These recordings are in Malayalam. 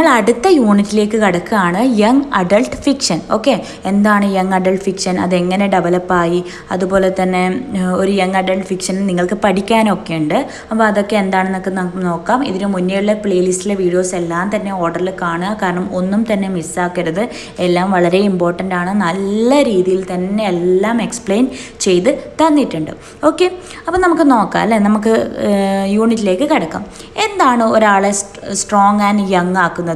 നമ്മൾ അടുത്ത യൂണിറ്റിലേക്ക് കടക്കുകയാണ് യങ് അഡൾട്ട് ഫിക്ഷൻ. ഓക്കെ, എന്താണ് യങ് അഡൾട്ട് ഫിക്ഷൻ, അതെങ്ങനെ ഡെവലപ്പായി, അതുപോലെ തന്നെ ഒരു യങ് അഡൾട്ട് ഫിക്ഷൻ നിങ്ങൾക്ക് പഠിക്കാനൊക്കെ ഉണ്ട്. അപ്പോൾ അതൊക്കെ എന്താണെന്നൊക്കെ നമുക്ക് നോക്കാം. ഇതിന് മുന്നേയുള്ള പ്ലേലിസ്റ്റിലെ വീഡിയോസ് എല്ലാം തന്നെ ഓർഡറിൽ കാണുക, കാരണം ഒന്നും തന്നെ മിസ്സാക്കരുത്. എല്ലാം വളരെ ഇമ്പോർട്ടൻ്റ് ആണ്. നല്ല രീതിയിൽ തന്നെ എല്ലാം എക്സ്പ്ലെയിൻ ചെയ്ത് തന്നിട്ടുണ്ട്. ഓക്കെ, അപ്പോൾ നമുക്ക് നോക്കാം അല്ലേ, നമുക്ക് യൂണിറ്റിലേക്ക് കിടക്കാം. എന്താണ് ഒരാളെ സ്ട്രോങ് ആൻഡ് യങ് ആക്കുന്നത്?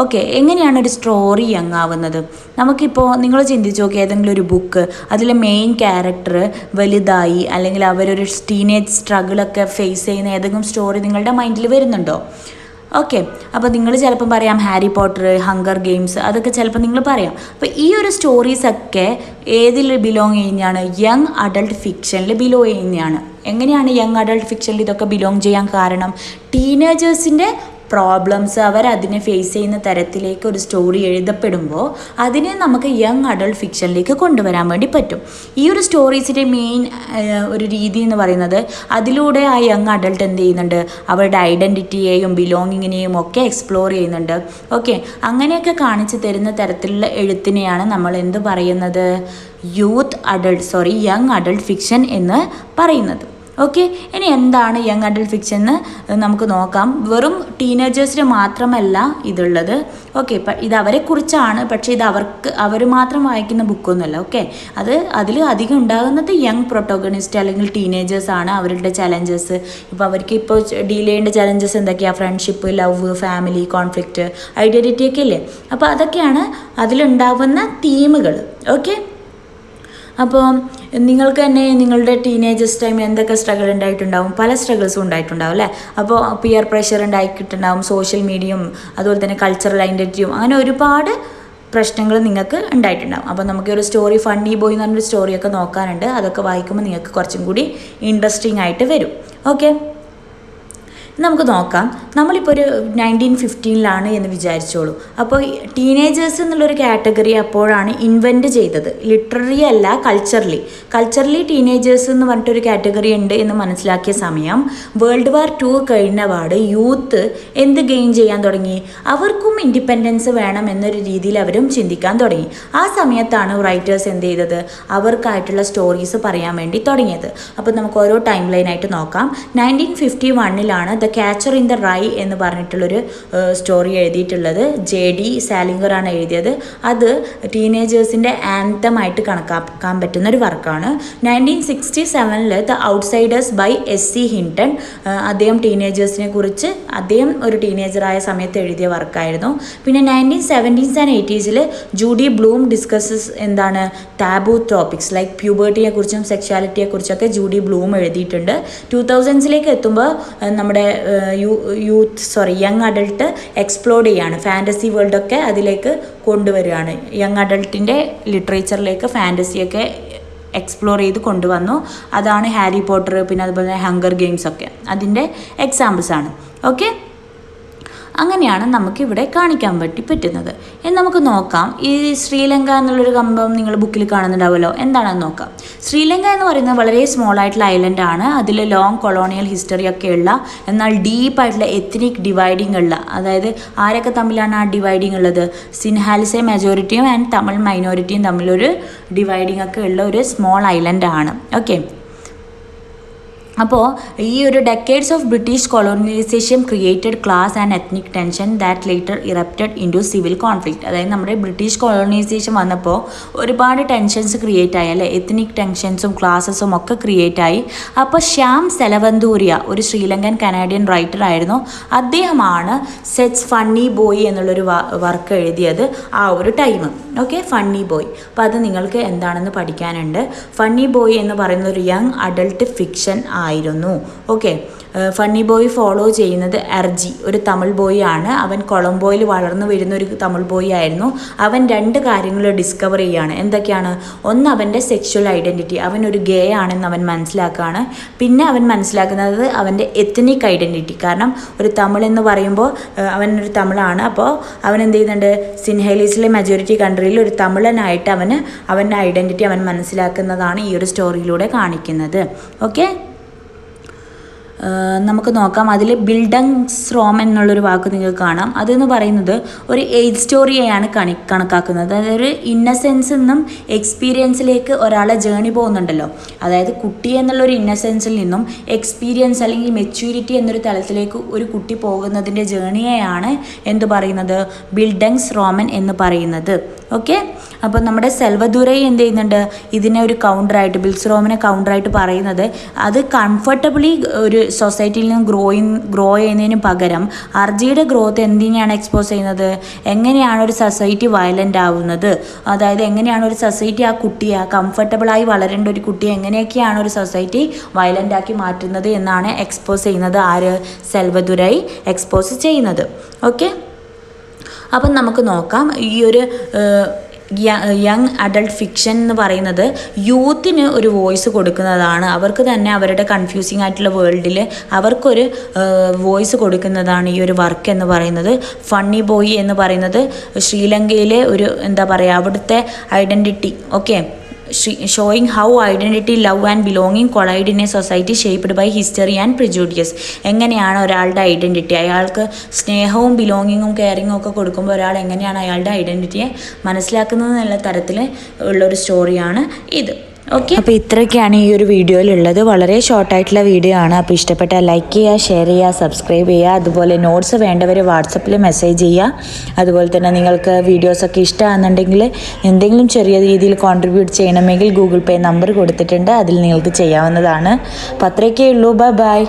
ഓക്കെ, എങ്ങനെയാണ് ഒരു സ്റ്റോറി യങ് ആവുന്നത്? നമുക്കിപ്പോൾ നിങ്ങൾ ചിന്തിച്ച് നോക്കി, ഏതെങ്കിലും ഒരു ബുക്ക്, അതിലെ മെയിൻ ക്യാരക്ടർ വലുതായി അല്ലെങ്കിൽ അവരൊരു ടീനേജ് സ്ട്രഗിളൊക്കെ ഫേസ് ചെയ്യുന്ന ഏതെങ്കിലും സ്റ്റോറി നിങ്ങളുടെ മൈൻഡിൽ വരുന്നുണ്ടോ? ഓക്കെ, അപ്പോൾ നിങ്ങൾ ചിലപ്പം പറയാം ഹാരി പോട്ടർ, ഹങ്കർ ഗെയിംസ്, അതൊക്കെ ചിലപ്പോൾ നിങ്ങൾ പറയാം. അപ്പോൾ ഈ ഒരു സ്റ്റോറീസൊക്കെ ഏതിൽ ബിലോങ് ചെയ്യുന്നതാണ്? യങ് അഡൾട്ട് ഫിക്ഷനിൽ ബിലോങ് ചെയ്യുന്നതാണ്. എങ്ങനെയാണ് യങ് അഡൾട്ട് ഫിക്ഷനിൽ ഇതൊക്കെ ബിലോങ് ചെയ്യാൻ കാരണം? ടീനേജേഴ്സിൻ്റെ പ്രോബ്ലംസ് അവരതിനെ ഫേസ് ചെയ്യുന്ന തരത്തിലേക്ക് ഒരു സ്റ്റോറി എഴുതപ്പെടുമ്പോൾ അതിനെ നമുക്ക് യങ് അഡൾട്ട് ഫിക്ഷനിലേക്ക് കൊണ്ടുവരാൻ വേണ്ടി പറ്റും. ഈ ഒരു സ്റ്റോറീസിൻ്റെ മെയിൻ ഒരു രീതി എന്ന് പറയുന്നത്, അതിലൂടെ ആ യങ് അഡൾട്ട് എന്ത് ചെയ്യുന്നുണ്ട്, അവരുടെ ഐഡൻറ്റിറ്റിയെയും ബിലോങ്ങിങ്ങിനെയും ഒക്കെ എക്സ്പ്ലോർ ചെയ്യുന്നുണ്ട്. ഓക്കെ, അങ്ങനെയൊക്കെ കാണിച്ചു തരുന്ന തരത്തിലുള്ള എഴുത്തിനെയാണ് നമ്മൾ എന്ത് പറയുന്നത്? യങ് അഡൾട്ട് ഫിക്ഷൻ എന്ന് പറയുന്നത്. ഓക്കെ, ഇനി എന്താണ് യങ് അഡൾട്ട് ഫിക്ഷൻ എന്ന് നമുക്ക് നോക്കാം. വെറും ടീനേജേഴ്സിന് മാത്രമല്ല ഇതുള്ളത്. ഓക്കെ, ഇത് അവരെക്കുറിച്ചാണ്, പക്ഷേ ഇത് അവർ മാത്രം വായിക്കുന്ന ബുക്കൊന്നുമല്ല. ഓക്കെ, അതിൽ അധികം ഉണ്ടാകുന്നത് യങ് പ്രൊട്ടോഗണിസ്റ്റ് അല്ലെങ്കിൽ ടീനേജേഴ്സാണ്. അവരുടെ ചലഞ്ചസ്, ഇപ്പോൾ അവർക്ക് ഇപ്പോൾ ഡീൽ ചെയ്യേണ്ട ചലഞ്ചസ് എന്തൊക്കെയാണ്? Friendship, love, family, conflict, identity ഒക്കെ ഇല്ലേ? അപ്പോൾ അതൊക്കെയാണ് അതിലുണ്ടാവുന്ന തീമുകൾ. ഓക്കെ, അപ്പോൾ നിങ്ങൾക്ക് തന്നെ നിങ്ങളുടെ ടീനേജേഴ്സ് ടൈം എന്തൊക്കെ സ്ട്രഗിൾ ഉണ്ടായിട്ടുണ്ടാവും? പല സ്ട്രഗിൾസും ഉണ്ടായിട്ടുണ്ടാവും അല്ലേ? അപ്പോൾ പിയർ പ്രഷർ ഉണ്ടായിട്ടുണ്ടാവും, സോഷ്യൽ മീഡിയയും അതുപോലെ തന്നെ കൾച്ചറൽ ഐഡൻറ്റിറ്റിയും, അങ്ങനെ ഒരുപാട് പ്രശ്നങ്ങൾ നിങ്ങൾക്ക് ഉണ്ടായിട്ടുണ്ടാവും. അപ്പോൾ നമുക്കൊരു സ്റ്റോറി, ഫണ്ണി ബോയ് എന്ന് പറഞ്ഞൊരു സ്റ്റോറിയൊക്കെ നോക്കാനുണ്ട്. അതൊക്കെ വായിക്കുമ്പോൾ നിങ്ങൾക്ക് കുറച്ചും കൂടി ഇൻട്രസ്റ്റിംഗ് ആയിട്ട് വരും. ഓക്കെ, നമുക്ക് നോക്കാം. നമ്മളിപ്പോൾ ഒരു 1915 എന്ന് വിചാരിച്ചോളൂ. അപ്പോൾ ടീനേജേഴ്സ് എന്നുള്ളൊരു കാറ്റഗറി അപ്പോഴാണ് ഇൻവെൻറ്റ് ചെയ്തത്. ലിറ്റററി അല്ല, കൾച്ചറലി ടീനേജേഴ്സ് എന്ന് പറഞ്ഞിട്ടൊരു കാറ്റഗറി ഉണ്ട് എന്ന് മനസ്സിലാക്കിയ സമയം വേൾഡ് വാർ 2 കഴിഞ്ഞപാട് യൂത്ത് എന്ത് ഗെയിൻ ചെയ്യാൻ തുടങ്ങി? അവർക്കും ഇൻഡിപെൻഡൻസ് വേണം എന്നൊരു രീതിയിൽ അവരും ചിന്തിക്കാൻ തുടങ്ങി. ആ സമയത്താണ് റൈറ്റേഴ്സ് എന്ത് ചെയ്തത്? അവർക്കായിട്ടുള്ള സ്റ്റോറീസ് പറയാൻ വേണ്ടി തുടങ്ങിയത്. അപ്പോൾ നമുക്ക് ഓരോ ടൈം ലൈനായിട്ട് നോക്കാം. 1951 ദ ക്യാച്ചർ ഇൻ ദ റൈ എന്ന് പറഞ്ഞിട്ടുള്ളൊരു സ്റ്റോറി എഴുതിയിട്ടുള്ളത് JD സാലിംഗർ ആണ് എഴുതിയത്. അത് ടീനേജേഴ്സിൻ്റെ ആന്തമായിട്ട് കണക്കാക്കാൻ പറ്റുന്ന ഒരു വർക്കാണ്. 1967 ദ ഔട്ട്സൈഡേഴ്സ് ബൈ SC ഹിൻടൺ, അദ്ദേഹം ടീനേജേഴ്സിനെ കുറിച്ച് അദ്ദേഹം ഒരു ടീനേജറായ സമയത്ത് എഴുതിയ വർക്കായിരുന്നു. പിന്നെ 1970s and 80s Judy Bloom discusses എന്താണ്? ടാബു ടോപ്പിക്സ് ലൈക്ക് പ്യൂബർട്ടിയെ കുറിച്ചും സെക്ഷുവാലിറ്റിയെ കുറിച്ചൊക്കെ ജൂഡി ബ്ലൂം എഴുതിയിട്ടുണ്ട്. 2000s എത്തുമ്പോൾ നമ്മുടെ യങ് അഡൾട്ട് എക്സ്പ്ലോർ ചെയ്യാണ്. ഫാൻറ്റസി വേൾഡൊക്കെ അതിലേക്ക് കൊണ്ടുവരികയാണ്. യങ് അഡൾട്ടിൻ്റെ ലിറ്ററേച്ചറിലേക്ക് ഫാൻറ്റസിയൊക്കെ എക്സ്പ്ലോർ ചെയ്ത് കൊണ്ടുവന്നു. അതാണ് ഹാരി പോട്ടർ, പിന്നെ അതുപോലെ ഹങ്കർ ഗെയിംസ് ഒക്കെ അതിൻ്റെ എക്സാമ്പിൾസാണ്. ഓക്കെ, അങ്ങനെയാണ് നമുക്കിവിടെ കാണിക്കാൻ പറ്റുന്നത്. നമുക്ക് നോക്കാം. ഈ ശ്രീലങ്ക എന്നുള്ളൊരു സംഭവം നിങ്ങൾ ബുക്കിൽ കാണുന്നുണ്ടാവുമല്ലോ, എന്താണെന്ന് നോക്കാം. ശ്രീലങ്ക എന്ന് പറയുന്നത് വളരെ സ്മോൾ ആയിട്ടുള്ള ഐലൻഡ് ആണ്. അതിൽ ലോങ് കൊളോണിയൽ ഹിസ്റ്ററി ഒക്കെ ഉള്ള, എന്നാൽ ഡീപ്പായിട്ടുള്ള എത്നിക് ഡിവൈഡിങ് ഉള്ള, അതായത് ആരൊക്കെ തമ്മിലാണ് ആ ഡിവൈഡിങ് ഉള്ളത്? സിൻഹാലിസെ മെജോറിറ്റിയും ആൻഡ് തമിഴ് മൈനോറിറ്റിയും തമ്മിലൊരു ഡിവൈഡിങ് ഒക്കെ ഉള്ള ഒരു സ്മോൾ ഐലൻഡ് ആണ്. ഓക്കെ, അപ്പോൾ ഈ ഒരു decades of British colonialisation created class and ethnic tension that later erupted into civil conflict. അതായത് നമ്മുടെ ബ്രിട്ടീഷ് കൊളോണിയലൈസേഷൻ വന്നപ്പോൾ ഒരുപാട് ടെൻഷൻസ് ക്രിയേറ്റ് ആയി അല്ലേ? എത്നിക് ടെൻഷൻസും ക്ലാസസും ഒക്കെ ക്രിയേറ്റ് ആയി. അപ്പോൾ ശ്യാം സെലവന്തൂരിയ ഒരു ശ്രീലങ്കൻ കനാഡിയൻ റൈറ്റർ ആയിരുന്നു. അദ്ദേഹമാണ് സെറ്റ്സ് ഫണ്ണി ബോയ് എന്നുള്ളൊരു വർക്ക് എഴുതിയത് ആ ഒരു ടൈം. Okay, funny boy. അപ്പോൾ അത് നിങ്ങൾക്ക് എന്താണെന്ന് പഠിക്കാനുണ്ട്. ഫണ്ണി ബോയ് എന്ന് പറയുന്ന ഒരു യങ് അഡൾട്ട് ഫിക്ഷൻ ആയിരുന്നു. ഓക്കെ, ഫണ്ണി ബോയ് ഫോളോ ചെയ്യുന്നത് അർജി, ഒരു തമിഴ് ബോയ് ആണ്. അവൻ കൊളംബോയിൽ വളർന്നു വരുന്ന ഒരു തമിഴ് ബോയ് ആയിരുന്നു. അവൻ 2 കാര്യങ്ങൾ ഡിസ്കവർ ചെയ്യുകയാണ്. എന്തൊക്കെയാണ്? ഒന്ന്, അവൻ്റെ സെക്ഷൽ ഐഡൻറ്റിറ്റി, അവൻ ഒരു ഗേ ആണെന്ന് അവൻ മനസ്സിലാക്കുകയാണ്. പിന്നെ അവൻ മനസ്സിലാക്കുന്നത് അവൻ്റെ എത്നിക് ഐഡൻറ്റിറ്റി, കാരണം ഒരു തമിഴ് എന്ന് പറയുമ്പോൾ അവനൊരു തമിഴാണ്. അപ്പോൾ അവൻ എന്ത് ചെയ്യുന്നുണ്ട്? സിൻഹേലീസിലെ മെജോറിറ്റി കൺട്രിയിൽ ഒരു തമിഴനായിട്ട് അവൻ്റെ ഐഡൻറ്റിറ്റി അവൻ മനസ്സിലാക്കുന്നതാണ് ഈ ഒരു സ്റ്റോറിയിലൂടെ കാണിക്കുന്നത്. ഓക്കെ, നമുക്ക് നോക്കാം. അതിൽ ബിൽഡങ്സ്റോം എന്നുള്ളൊരു വാക്ക് നിങ്ങൾക്ക് കാണാം. അതെന്ന് പറയുന്നത് ഒരു ഏജ് സ്റ്റോറിയെയാണ് കണക്കാക്കുന്നത്. അതായത് ഒരു ഇന്നസെൻസിൽ നിന്നും എക്സ്പീരിയൻസിലേക്ക് ഒരാളെ ജേണി പോകുന്നുണ്ടല്ലോ. അതായത് കുട്ടി എന്നുള്ളൊരു ഇന്നസെൻസിൽ നിന്നും എക്സ്പീരിയൻസ് അല്ലെങ്കിൽ മെച്യൂരിറ്റി എന്നൊരു തലത്തിലേക്ക് ഒരു കുട്ടി പോകുന്നതിൻ്റെ ജേണിയെയാണ് എന്ത് പറയുന്നത്, ബിൽഡങ്സ്റോമൻ എന്ന് പറയുന്നത്. ഓക്കെ, അപ്പോൾ നമ്മുടെ സെൽവദുരൈ എന്ത് ചെയ്യുന്നുണ്ട്, ഇതിനെ ഒരു കൗണ്ടറായിട്ട്, ബിൽസ്റോമിനെ കൗണ്ടറായിട്ട് പറയുന്നത് അത് കംഫർട്ടബിളി ഒരു സൊസൈറ്റിയിൽ നിന്ന് ഗ്രോ ചെയ്യുന്നതിന് പകരം അർജിയുടെ ഗ്രോത്ത് എന്തിനെയാണ് എക്സ്പോസ് ചെയ്യുന്നത്, എങ്ങനെയാണ് ഒരു സൊസൈറ്റി വയലൻ്റ് ആവുന്നത്, അതായത് എങ്ങനെയാണ് ഒരു സൊസൈറ്റി ആ കുട്ടിയെ കംഫർട്ടബിളായി വളരേണ്ട ഒരു കുട്ടിയെ എങ്ങനെയൊക്കെയാണ് ഒരു സൊസൈറ്റി വയലൻ്റ് ആക്കി മാറ്റുന്നത് എന്നാണ് എക്സ്പോസ് ചെയ്യുന്നത്. ആര്, സെൽവദുരൈ എക്സ്പോസ് ചെയ്യുന്നത്. ഓക്കെ, അപ്പം നമുക്ക് നോക്കാം. ഈ ഒരു യങ് അഡൾട്ട് ഫിക്ഷൻ എന്ന് പറയുന്നത് യൂത്തിന് ഒരു വോയിസ് കൊടുക്കുന്നതാണ്. അവർക്ക് തന്നെ അവരുടെ കൺഫ്യൂസിങ് ആയിട്ടുള്ള വേൾഡിൽ അവർക്കൊരു വോയിസ് കൊടുക്കുന്നതാണ് ഈ ഒരു വർക്ക് എന്ന് പറയുന്നത്. ഫണ്ണി ബോയ് എന്ന് പറയുന്നത് ശ്രീലങ്കയിലെ ഒരു എന്താ പറയുക, അവിടുത്തെ identity, okay, showing how identity, love and belonging collide in a society shaped by history and prejudice. എങ്ങനെയാണ് ഒരാളുടെ ഐഡൻറ്റിറ്റി, അയാൾക്ക് സ്നേഹവും ബിലോങ്ങിങ്ങും കെയറിങ്ങും ഒക്കെ കൊടുക്കുമ്പോൾ ഒരാൾ എങ്ങനെയാണ് അയാളുടെ ഐഡൻറ്റിറ്റിയെ മനസ്സിലാക്കുന്നത് എന്നുള്ള തരത്തിൽ ഉള്ളൊരു സ്റ്റോറിയാണ് ഇത്. ഓക്കെ, അപ്പോൾ ഇത്രയൊക്കെയാണ് ഈ ഒരു വീഡിയോയിലുള്ളത്. വളരെ ഷോർട്ടായിട്ടുള്ള വീഡിയോ ആണ്. അപ്പോൾ ഇഷ്ടപ്പെട്ടാൽ ലൈക്ക് ചെയ്യുക, ഷെയർ ചെയ്യുക, സബ്സ്ക്രൈബ് ചെയ്യുക. അതുപോലെ നോട്ട്സ് വേണ്ടവർ വാട്സപ്പിൽ മെസ്സേജ് ചെയ്യുക. അതുപോലെ തന്നെ നിങ്ങൾക്ക് വീഡിയോസൊക്കെ ഇഷ്ടമാണെന്നുണ്ടെങ്കിൽ എന്തെങ്കിലും ചെറിയ രീതിയിൽ കോൺട്രിബ്യൂട്ട് ചെയ്യണമെങ്കിൽ ഗൂഗിൾ പേ നമ്പർ കൊടുത്തിട്ടുണ്ട്, അതിൽ നിങ്ങൾക്ക് ചെയ്യാവുന്നതാണ്. അപ്പോൾ അത്രയൊക്കെ ഉള്ളൂ. ബൈ.